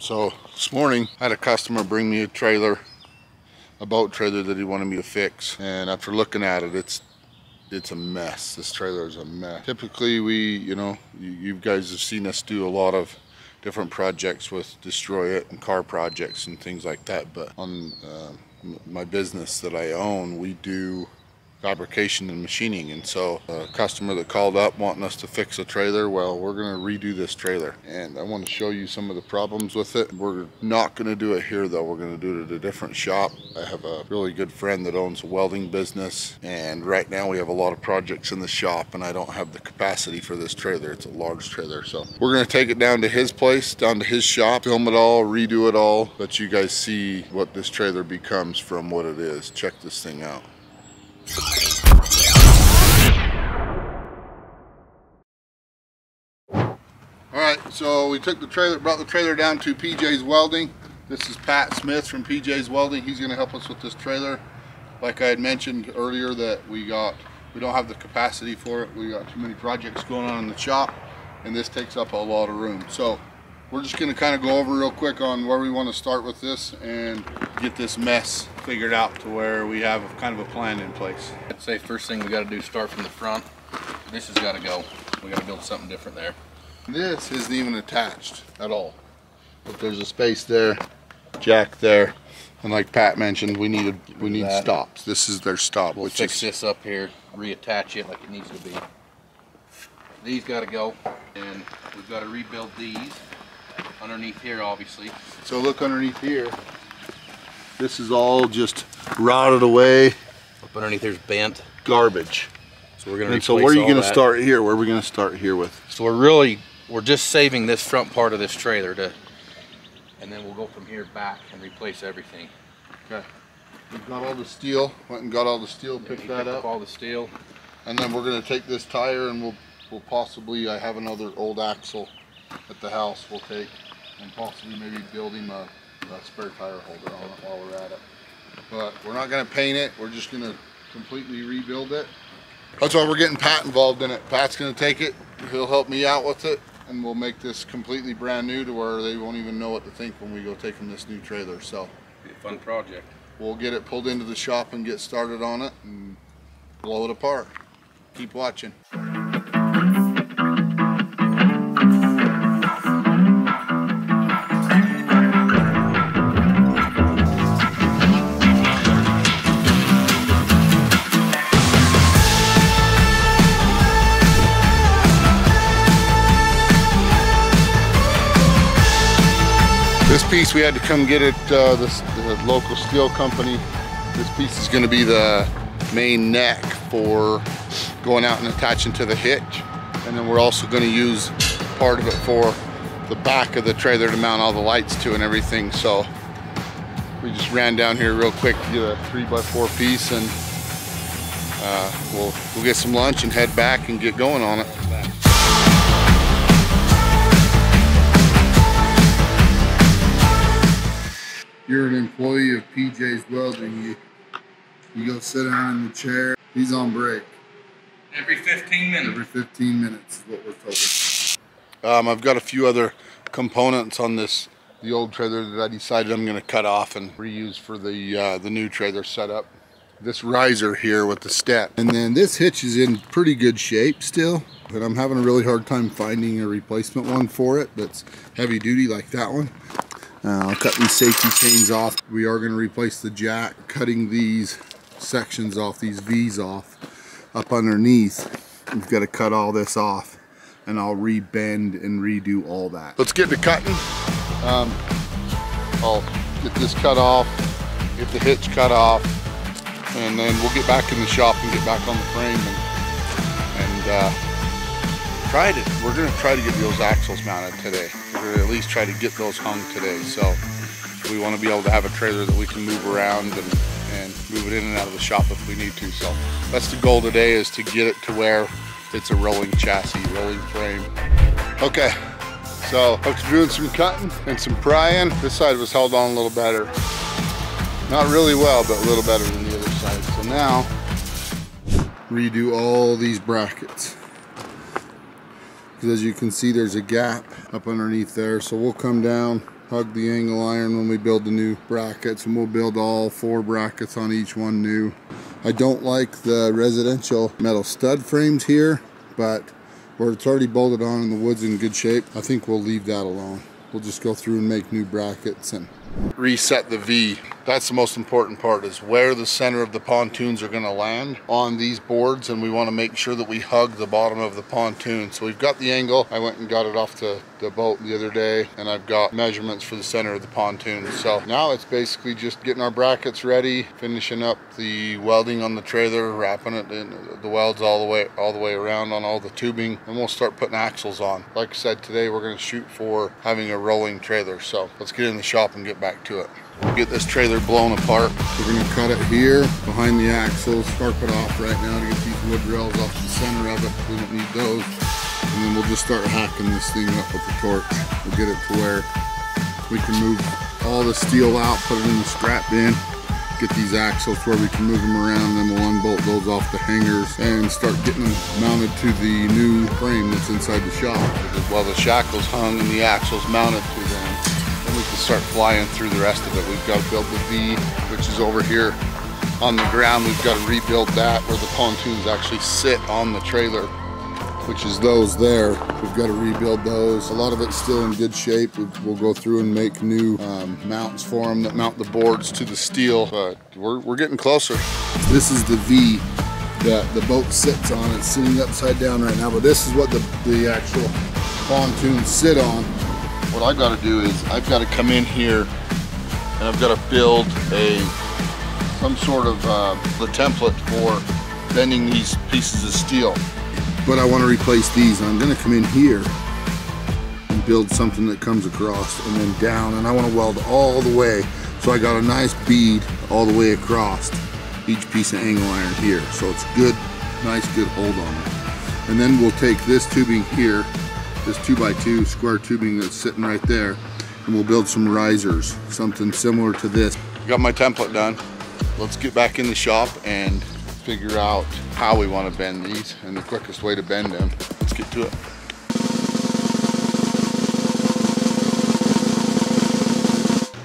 So this morning I had a customer bring me a boat trailer that he wanted me to fix, and after looking at it, it's a mess. This trailer is a mess. Typically you guys have seen us do a lot of different projects with Destroy It and car projects and things like that, but on my business that I own, we do fabrication and machining. And so a customer that called up wanting us to fix a trailer, well, we're going to redo this trailer, and I want to show you some of the problems with it. We're not going to do it here though. We're going to do it at a different shop. I have a really good friend that owns a welding business, and right now we have a lot of projects in the shop and I don't have the capacity for this trailer. It's a large trailer, so we're going to take it down to his place, down to his shop, film it all, redo it all, let you guys see what this trailer becomes from what it is. Check this thing out. Alright, so we took the trailer, brought the trailer down to PJ's Welding. This is Pat Smith from PJ's Welding. He's going to help us with this trailer. Like I had mentioned earlier, that we don't have the capacity for it. We got too many projects going on in the shop, and this takes up a lot of room. So we're just going to kind of go over real quick on where we want to start with this and get this mess figured out to where we have kind of a plan in place. I'd say first thing we got to do is start from the front. This has got to go. We got to build something different there. This isn't even attached at all, but there's a space there, jack there, and like Pat mentioned, we need stops. This is their stop. We'll fix this up here, reattach it like it needs to be. These got to go, and we've got to rebuild these underneath here, obviously. So look underneath here. This is all just rotted away. Up underneath there's bent garbage. So we're going to. And so where are you going to start here? Where are we going to start here with? So we're just saving this front part of this trailer and then we'll go from here back and replace everything. Okay. We've got all the steel. Went and got all the steel. Picked that up. All the steel. And then we're going to take this tire and we'll possibly, I have another old axle at the house we'll take, and possibly maybe build him a spare tire holder on it while we're at it. But we're not going to paint it. We're just going to completely rebuild it. That's why we're getting Pat involved in it. Pat's going to take it. He'll help me out with it, and we'll make this completely brand new to where they won't even know what to think when we go take them this new trailer. So be a fun project. We'll get it pulled into the shop and get started on it and blow it apart. Keep watching. This piece we had to come get it, the local steel company. This piece is going to be the main neck for going out and attaching to the hitch. And then we're also going to use part of it for the back of the trailer to mount all the lights to and everything. So we just ran down here real quick to get a 3x4 piece, and we'll get some lunch and head back and get going on it. You're an employee of PJ's Welding. You go sit down in the chair. He's on break. Every 15 minutes. Every 15 minutes is what we're told. I've got a few other components on the old trailer that I decided I'm going to cut off and reuse for the new trailer setup. This riser here with the step. And then this hitch is in pretty good shape still, but I'm having a really hard time finding a replacement one for it that's heavy duty like that one. I'll cut these safety chains off. We are going to replace the jack, cutting these sections off, these V's off up underneath. We've got to cut all this off, and I'll re-bend and redo all that. Let's get to cutting. I'll get this cut off, get the hitch cut off, and then we'll get back in the shop and get back on the frame and try it. We're going to try to get those axles mounted today. We're going to at least try to get those hung today. So we want to be able to have a trailer that we can move around and move it in and out of the shop if we need to. So that's the goal today, is to get it to where it's a rolling chassis, rolling frame. Okay, so after doing some cutting and some prying, this side was held on a little better. Not really well, but a little better than the other side. So now, redo all these brackets. Because as you can see, there's a gap up underneath there. So we'll come down, hug the angle iron when we build the new brackets, and we'll build all 4 brackets on each one new. I don't like the residential metal stud frames here, but where it's already bolted on and the wood's in good shape, I think we'll leave that alone. We'll just go through and make new brackets and reset the V. That's the most important part, is where the center of the pontoons are going to land on these boards, and we want to make sure that we hug the bottom of the pontoon. So we've got the angle. I went and got it off the boat the other day, and I've got measurements for the center of the pontoon. So now it's basically just getting our brackets ready, finishing up the welding on the trailer, wrapping it in the welds all the way around on all the tubing, and we'll start putting axles on. Like I said, today we're going to shoot for having a rolling trailer. So let's get in the shop and get back to it. Get this trailer blown apart. We're going to cut it here behind the axles, sharp it off right now to get these wood rails off the center of it. We don't need those. And then we'll just start hacking this thing up with the torch. We'll get it to where we can move all the steel out, put it in the scrap bin, get these axles where we can move them around, then we'll unbolt those off the hangers and start getting them mounted to the new frame that's inside the shop. While the shackles hung and the axles mounted to them, then we can start flying through the rest of it. We've got to build the V, which is over here on the ground. We've got to rebuild that where the pontoons actually sit on the trailer, which is those there. We've got to rebuild those. A lot of it's still in good shape. We'll go through and make new mounts for them that mount the boards to the steel, but we're getting closer. This is the V that the boat sits on. It's sitting upside down right now, but this is what the actual pontoons sit on. What I've got to do is I've got to come in here and I've got to build some sort of the template for bending these pieces of steel. But I want to replace these, and I'm going to come in here and build something that comes across and then down, and I want to weld all the way. So I got a nice bead all the way across each piece of angle iron here. So it's good, nice, good hold on it. And then we'll take this tubing here, this 2x2 square tubing that's sitting right there, and we'll build some risers, something similar to this. Got my template done. Let's get back in the shop and figure out how we want to bend these and the quickest way to bend them. Let's get to it.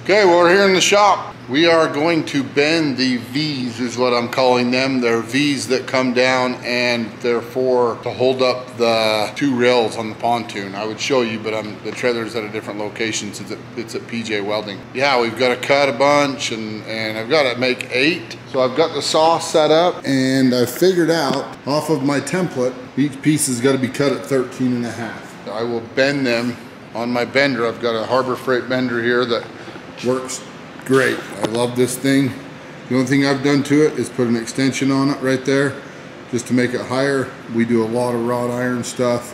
Okay, well, we're here in the shop. We are going to bend the V's, is what I'm calling them. They're V's that come down, and therefore to hold up the 2 rails on the pontoon. I would show you, but the trailer's at a different location since it's at PJ Welding. Yeah, we've got to cut a bunch, and I've got to make 8. So I've got the saw set up, and I figured out off of my template, each piece has got to be cut at 13.5. I will bend them on my bender. I've got a Harbor Freight bender here that works great. I love this thing. The only thing I've done to it is put an extension on it right there just to make it higher. We do a lot of wrought iron stuff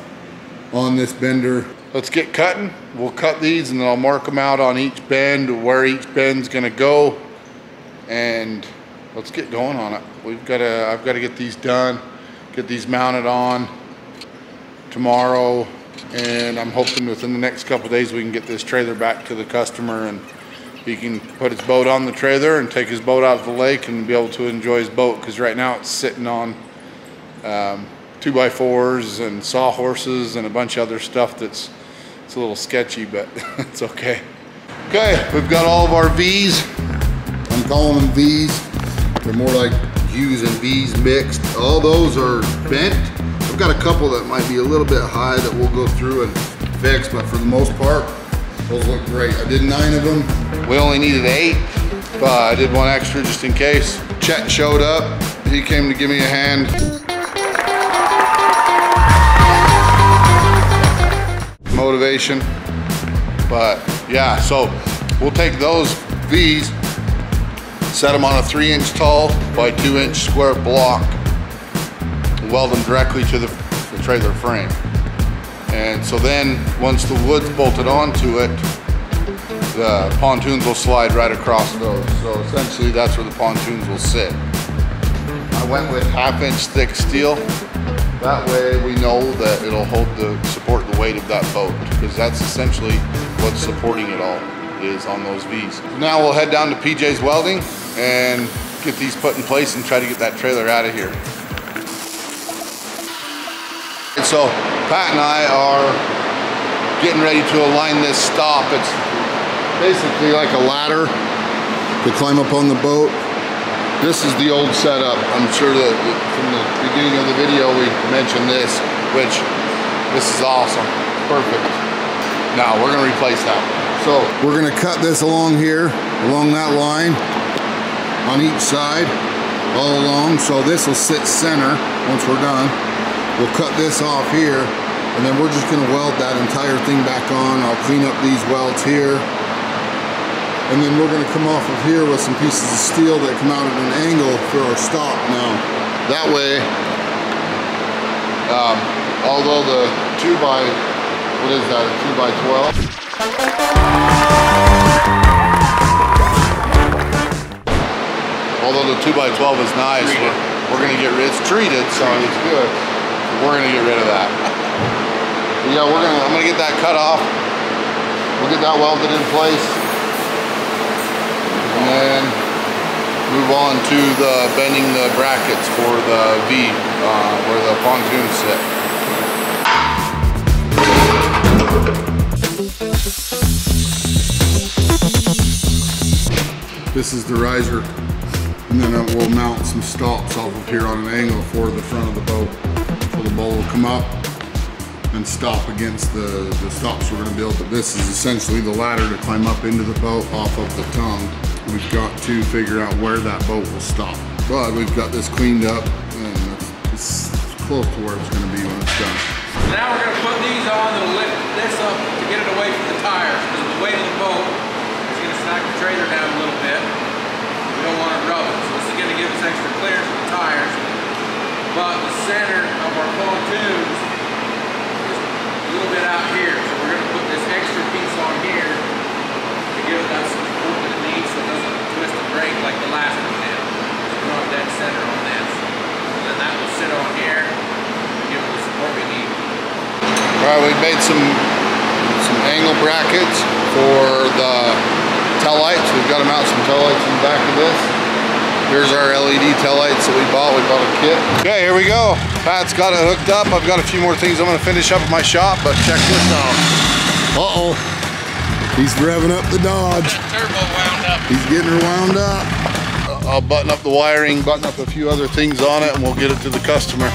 on this bender. Let's get cutting. We'll cut these and then I'll mark them out on each bend, where each bend's gonna go, and let's get going on it. I've got to get these done, get these mounted on tomorrow, and I'm hoping within the next couple of days we can get this trailer back to the customer and he can put his boat on the trailer and take his boat out to the lake and be able to enjoy his boat, because right now it's sitting on 2x4s and sawhorses and a bunch of other stuff it's a little sketchy, but it's okay. Okay, we've got all of our V's. I'm calling them V's. They're more like U's and V's mixed. All those are bent. I've got a couple that might be a little bit high that we'll go through and fix, but for the most part, those look great. I did 9 of them. We only needed 8, but I did 1 extra just in case. Chet showed up. He came to give me a hand. Motivation. But yeah, so we'll take those V's, set them on a 3-inch tall by 2-inch square block, weld them directly to the trailer frame. And so then once the wood's bolted onto it, the pontoons will slide right across those. So essentially that's where the pontoons will sit. I went with 1/2-inch thick steel. That way we know that it'll support the weight of that boat, because that's essentially what's supporting it all, is on those V's. Now we'll head down to PJ's Welding and get these put in place and try to get that trailer out of here. And so, Pat and I are getting ready to align this stop. basically like a ladder to climb up on the boat. This is the old setup. I'm sure that from the beginning of the video we mentioned this, which this is awesome, perfect. Now we're gonna replace that. So we're gonna cut this along here, along that line, on each side, all along. So this will sit center once we're done. We'll cut this off here, and then we're just gonna weld that entire thing back on. I'll clean up these welds here. And then we're gonna come off of here with some pieces of steel that come out at an angle for our stop. Now, that way, although the 2x, what is that, a 2x12? Although the 2x12 is nice, we're gonna get rid, it's treated, so it's good. We're gonna get rid of that. Yeah, I'm gonna get that cut off. We'll get that welded in place. And then move on to the bending the brackets for the V, where the pontoons sit. This is the riser, and then we'll mount some stops off of here on an angle for the front of the boat. So the boat will come up and stop against the stops we're going to build. But this is essentially the ladder to climb up into the boat off of the tongue. We've got to figure out where that boat will stop. But we've got this cleaned up, and it's close to where it's going to be when it's done. Now we're going to put these on that'll lift this up to get it away from the tires, because the weight of the boat is going to snag the trailer down a little bit. We don't want it rubbing, so this is going to give us extra clearance with the tires. But the center of our pontoons is a little bit out here, so we're going to put this extra piece on here to give it that support that it needs so it doesn't twist and break like the last one did. We're not dead center on this. And then that will sit on here and give it the support we need. All right, we've made some angle brackets for the tail lights. We've got to mount some tail lights in the back of this. Here's our LED tail lights that we bought. We bought a kit. Okay, here we go. Pat's got it hooked up. I've got a few more things I'm going to finish up at my shop, but check this out. Uh-oh. He's revving up the Dodge. Turbo wound up. He's getting her wound up. I'll button up the wiring, button up a few other things on it, and we'll get it to the customer.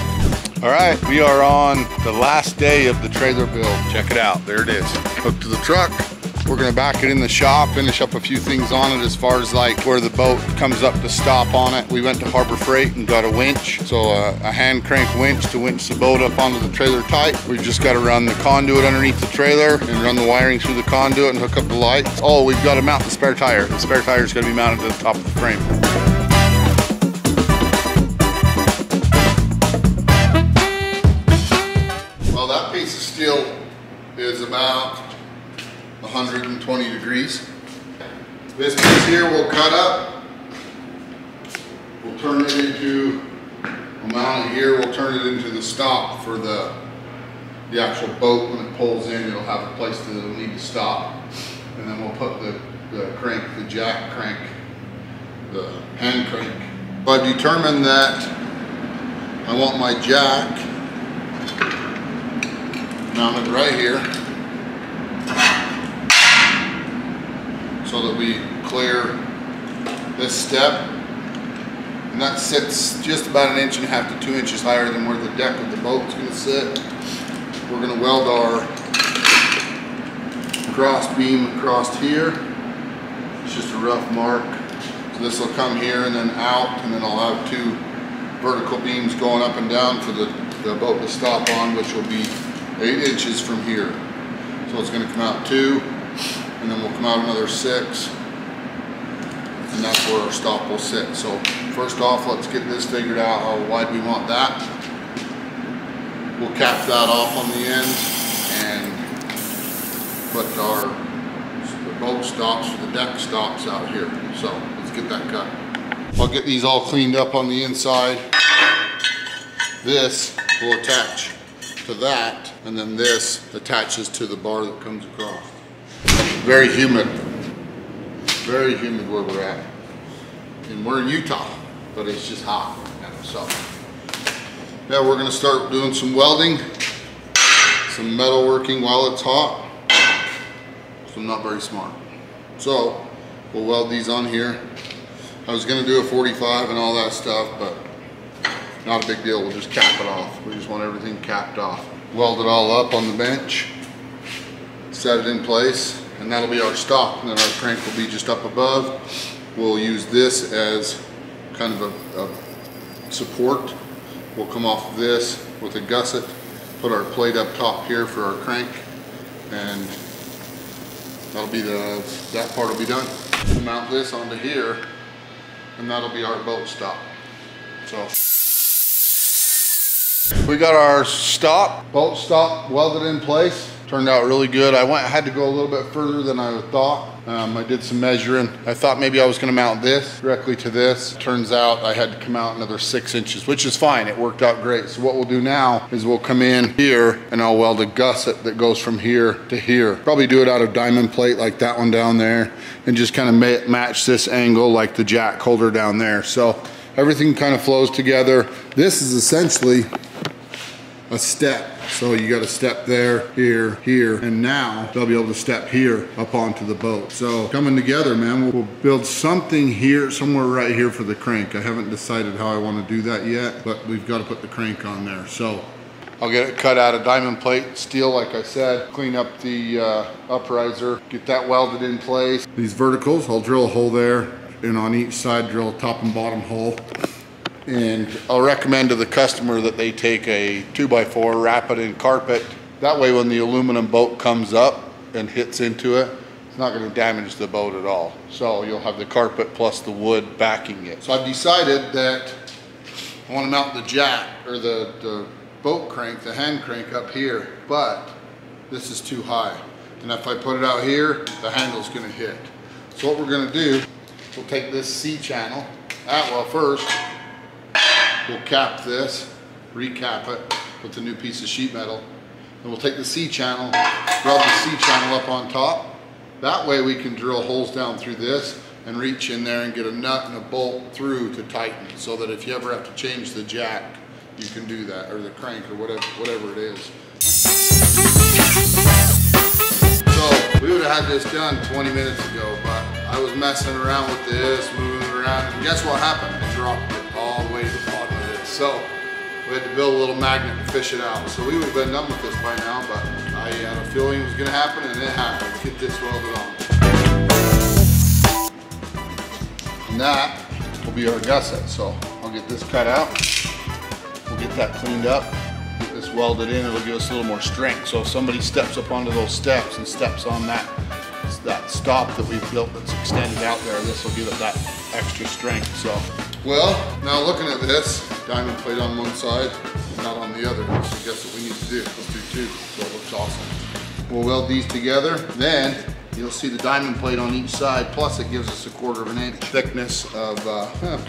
All right, we are on the last day of the trailer build. Check it out, there it is. Hooked to the truck. We're gonna back it in the shop, finish up a few things on it as far as like where the boat comes up to stop on it. We went to Harbor Freight and got a winch. So a hand crank winch to winch the boat up onto the trailer type. We've just gotta run the conduit underneath the trailer and run the wiring through the conduit and hook up the lights. Oh, we've gotta mount the spare tire. The spare tire is gonna be mounted to the top of the frame. Well, that piece of steel is about 120 degrees. This piece here we'll cut up. We'll turn it into, we'll mount it here, we'll turn it into the stop for the actual boat. When it pulls in, it'll have a place that it'll need to stop. And then we'll put the crank, the jack crank, the hand crank. I've determined that I want my jack mounted right here, so that we clear this step, and that sits just about 1.5 inches to 2 inches higher than where the deck of the boat's going to sit. We're going to weld our cross beam across here. It's just a rough mark. So this will come here and then out, and then I'll have 2 vertical beams going up and down for the boat to stop on, which will be 8 inches from here. So it's going to come out 2. And then we'll come out another 6, and that's where our stop will sit. So first off, let's get this figured out, how wide we want that. We'll cap that off on the ends and put the boat stops for the deck stops out here. So let's get that cut. I'll get these all cleaned up on the inside. This will attach to that, and then this attaches to the bar that comes across. Very humid where we're at. And we're in Utah, but it's just hot. So yeah, we're gonna start doing some welding, some metal working while it's hot. So I'm not very smart. So we'll weld these on here. I was gonna do a 45 and all that stuff, but not a big deal. We'll just cap it off. We just want everything capped off. Weld it all up on the bench, set it in place, and that'll be our stop. And then our crank will be just up above. We'll use this as kind of a support. We'll come off of this with a gusset, put our plate up top here for our crank, and that'll be that part will be done. We'll mount this onto here, and that'll be our boat stop. So we got our boat stop welded in place. Turned out really good. I had to go a little bit further than I thought. I did some measuring. I thought maybe I was gonna mount this directly to this. Turns out I had to come out another 6 inches, which is fine. It worked out great. So what we'll do now is we'll come in here and I'll weld a gusset that goes from here to here. Probably do it out of diamond plate like that one down there, and just kind of match this angle like the jack holder down there. So everything kind of flows together. This is essentially a step. So you got to step there, here, here, and now they'll be able to step here up onto the boat. So coming together, man, we'll build something here, somewhere right here for the crank. I haven't decided how I want to do that yet, but we've got to put the crank on there. So I'll get it cut out of diamond plate steel, like I said, clean up the upriser, get that welded in place. These verticals, I'll drill a hole there, and on each side drill a top and bottom hole. And I'll recommend to the customer that they take a 2x4, wrap it in carpet. That way when the aluminum boat comes up and hits into it, it's not going to damage the boat at all. So you'll have the carpet plus the wood backing it. So I've decided that I want to mount the jack, or the boat crank, the hand crank up here, but this is too high. And if I put it out here, the handle's going to hit. So what we're going to do, we'll take this C-channel. Well, first, we'll cap this, recap it with a new piece of sheet metal. And we'll take the C-channel, rub the C-channel up on top. That way we can drill holes down through this and reach in there and get a nut and a bolt through to tighten, so that if you ever have to change the jack, you can do that, or the crank, or whatever it is. So we would have had this done 20 minutes ago, but I was messing around with this, moving around, and guess what happened? I dropped it all the way to the bottom of this. So we had to build a little magnet to fish it out. So we would have been done with this by now, but I had a feeling it was gonna happen, and it happened. Let's get this welded on. And that will be our gusset. So I'll get this cut out. We'll get that cleaned up, get this welded in. It'll give us a little more strength. So if somebody steps up onto those steps and steps on that stop that we've built that's extended out there, this will give it that extra strength. So, well, now looking at this, diamond plate on one side, not on the other. So guess what we need to do? Let's do two, so it looks awesome. We'll weld these together, then you'll see the diamond plate on each side, plus it gives us a 1/4 inch thickness of,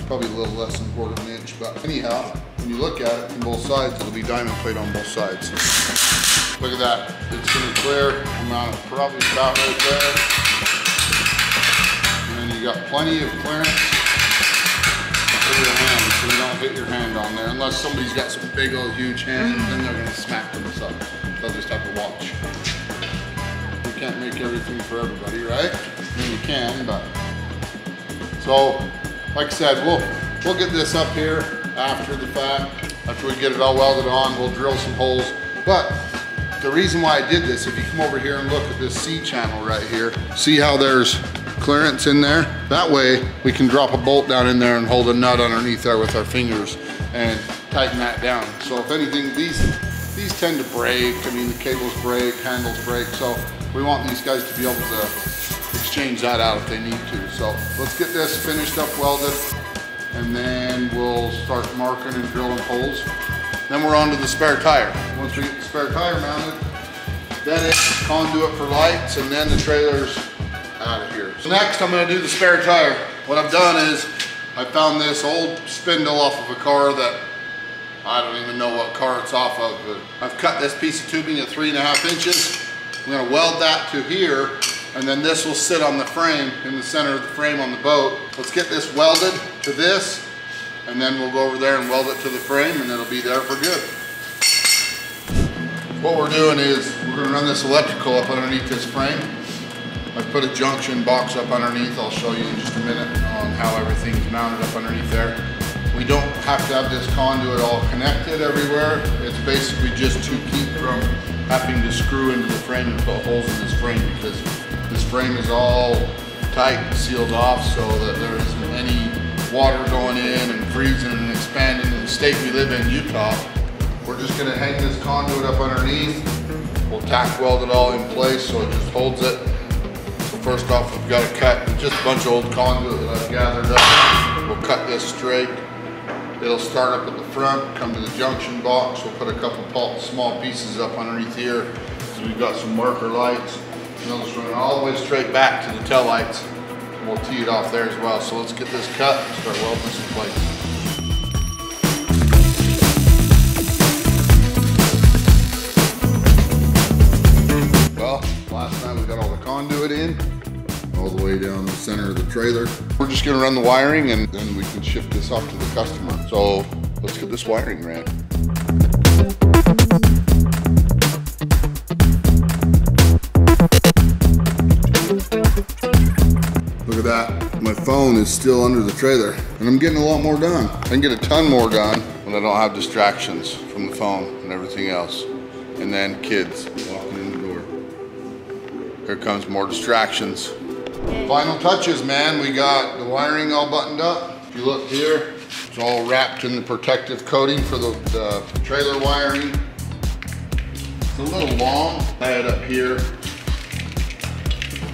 probably a little less than 1/4 inch, but anyhow, when you look at it from both sides, it'll be diamond plate on both sides. Look at that, it's gonna clear, amount of probably about right there. And then you got plenty of clearance for your hand, so you don't hit your hand on there, unless somebody's got some big old huge hands, then they're gonna smack themselves. They'll just have to watch. You can't make everything for everybody, right? I mean, you can, but. So, like I said, we'll get this up here after the fact. After we get it all welded on, we'll drill some holes. But the reason why I did this, if you come over here and look at this C-channel right here, see how there's clearance in there? That way, we can drop a bolt down in there and hold a nut underneath there with our fingers and tighten that down. So if anything, these tend to break. I mean, the cables break, handles break. So we want these guys to be able to exchange that out if they need to. So let's get this finished up, welded, and then we'll start marking and drilling holes. Then we're on to the spare tire. Once we get the spare tire mounted, then it's conduit for lights, and then the trailer's out of here. So next I'm gonna do the spare tire. What I've done is I found this old spindle off of a car that I don't even know what car it's off of, but I've cut this piece of tubing at 3.5 inches. I'm gonna weld that to here, and then this will sit on the frame, in the center of the frame on the boat. Let's get this welded to this, and then we'll go over there and weld it to the frame, and it'll be there for good. What we're doing is we're gonna run this electrical up underneath this frame, I put a junction box up underneath. I'll show you in just a minute on how everything's mounted up underneath there. We don't have to have this conduit all connected everywhere. It's basically just to keep from having to screw into the frame and put holes in this frame, because this frame is all tight and sealed off so that there isn't any water going in and freezing and expanding. In the state we live in, Utah, we're just gonna hang this conduit up underneath. We'll tack weld it all in place so it just holds it. So first off, we've got to cut just a bunch of old conduit that I've gathered up. We'll cut this straight. It'll start up at the front, come to the junction box. We'll put a couple small pieces up underneath here because we've got some marker lights. And they'll just run all the way straight back to the tail lights. And we'll tee it off there as well. So let's get this cut and start welding this in place. Well, last night we got all the conduit in, all the way down the center of the trailer. We're just gonna run the wiring and then we can ship this off to the customer. So let's get this wiring ran. Look at that, my phone is still under the trailer and I'm getting a lot more done. I can get a ton more done when I don't have distractions from the phone and everything else. And then kids walking in the door. Here comes more distractions. Final touches, man. We got the wiring all buttoned up. If you look here, it's all wrapped in the protective coating for the trailer wiring. It's a little long. I had it up here.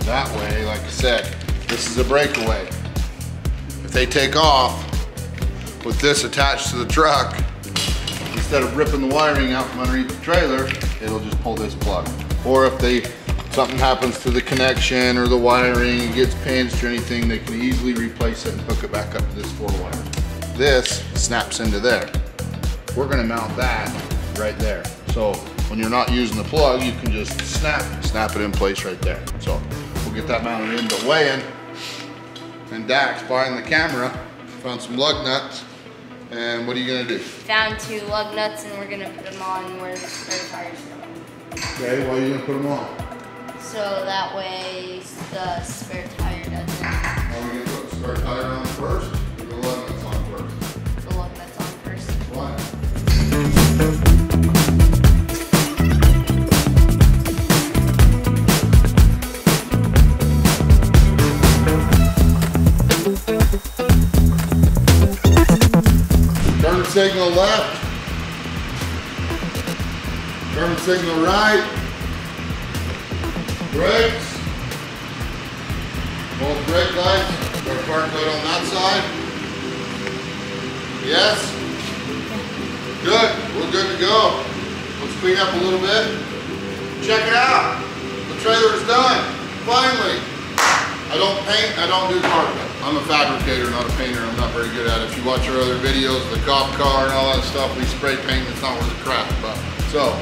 That way, like I said, this is a breakaway. If they take off with this attached to the truck, instead of ripping the wiring out from underneath the trailer, it'll just pull this plug. Or if something happens to the connection or the wiring, it gets pinched or anything, they can easily replace it and hook it back up to this 4-wire. This snaps into there. We're gonna mount that right there. So when you're not using the plug, you can just snap it in place right there. So we'll get that mounted in, but weighing, and Dax buying the camera, found some lug nuts. And what are you gonna do? Found 2 lug nuts and we're gonna put them on where the spare tires go. Okay, why are you gonna put them on? So that way the spare tire doesn't. Are we gonna put the spare tire on first or the lug nuts on first? The lug nuts on first. Why? Turn signal left. Turn signal right. Brakes. Both brake lights. Got a park light on that side. Yes. Good. We're good to go. Let's clean up a little bit. Check it out. The trailer is done. Finally. I don't paint. I don't do carpet. I'm a fabricator, not a painter. I'm not very good at it. If you watch our other videos, the cop car and all that stuff, we spray paint. It's not worth the crap. But so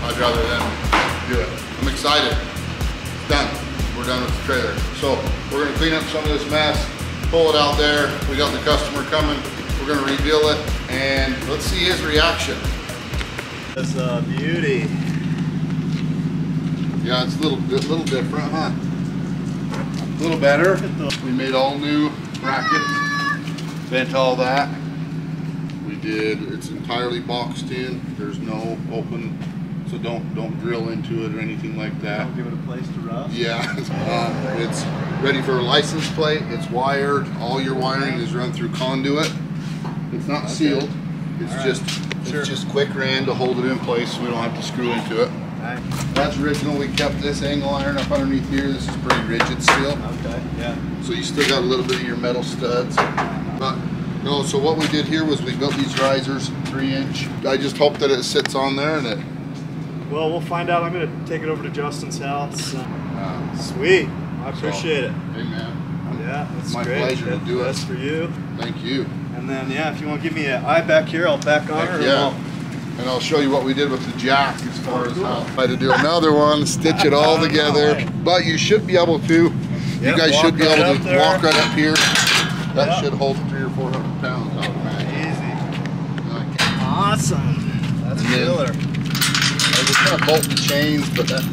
I'd rather them do it. I'm excited. It's done. We're done with the trailer. So we're gonna clean up some of this mess, pull it out there. We got the customer coming. We're gonna reveal it and let's see his reaction. That's a beauty. Yeah, it's a little different, huh? A little better. We made all new brackets, bent all that. We did, it's entirely boxed in. There's no open, so don't drill into it or anything like that. Don't give it a place to rust. Yeah, it's ready for a license plate. It's wired. All your wiring is run through conduit. It's not sealed. It's just quick ran to hold it in place so we don't have to screw into it. Nice. That's original. We kept this angle iron up underneath here. This is pretty rigid still. Okay, yeah. So you still got a little bit of your metal studs. But no, so what we did here was we built these risers, 3-inch. I just hope that it sits on there and it. Well, we'll find out. I'm going to take it over to Justin's house. Sweet. I appreciate it. Hey man. Yeah, that's my great. pleasure to do it. That's for you. Thank you. And then, yeah, if you want to give me an eye back here, I'll back on her. Yeah. And I'll show you what we did with the jack as far as how I had to do another one, stitch it all together. But you should be able to. You guys should be able to walk right up here. That should hold 300 or 400 pounds automatically. Easy. Okay. Awesome. That's killer. I was gonna bolt the chains, but that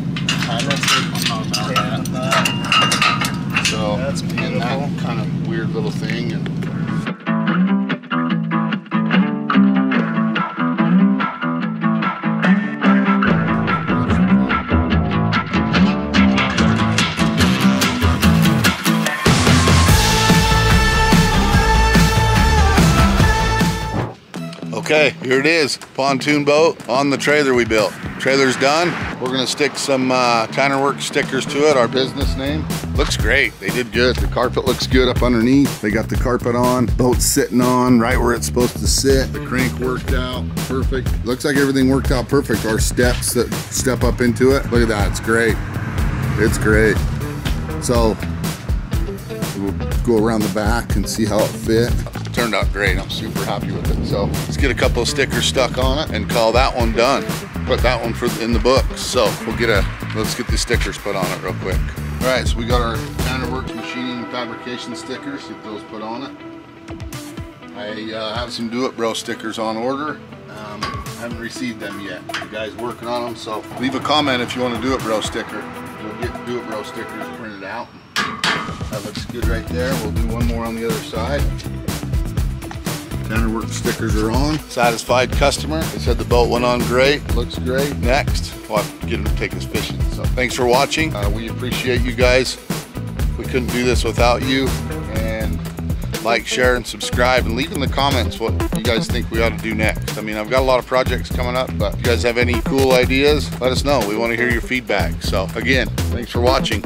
So, That's and beautiful. that kind of weird little thing. And okay, here it is, pontoon boat on the trailer we built. Trailer's done. We're gonna stick some Tanner Works stickers to it, our business name. Looks great, they did good. The carpet looks good up underneath. They got the carpet on, boat sitting on right where it's supposed to sit. The crank worked out perfect. Looks like everything worked out perfect. Our steps that step up into it, look at that, it's great. It's great. So, we'll go around the back and see how it fit. Turned out great, I'm super happy with it. So let's get a couple of stickers stuck on it and call that one done. Put that one in the books. So let's get the stickers put on it real quick. All right, so we got our Tanner Works machining and fabrication stickers, get those put on it. I have some Do It Bro stickers on order. I haven't received them yet. The guy's working on them, so leave a comment if you want a Do It Bro sticker. We'll get Do It Bro stickers printed out. That looks good right there. We'll do one more on the other side. Tanner Works stickers are on. Satisfied customer. They said the boat went on great. Looks great. Next, we'll have to get him to take us fishing. So thanks for watching. We appreciate you guys. We couldn't do this without you. And like, share, and subscribe, and leave in the comments what you guys think we ought to do next. I mean, I've got a lot of projects coming up, but if you guys have any cool ideas, let us know. We want to hear your feedback. So again, thanks for watching.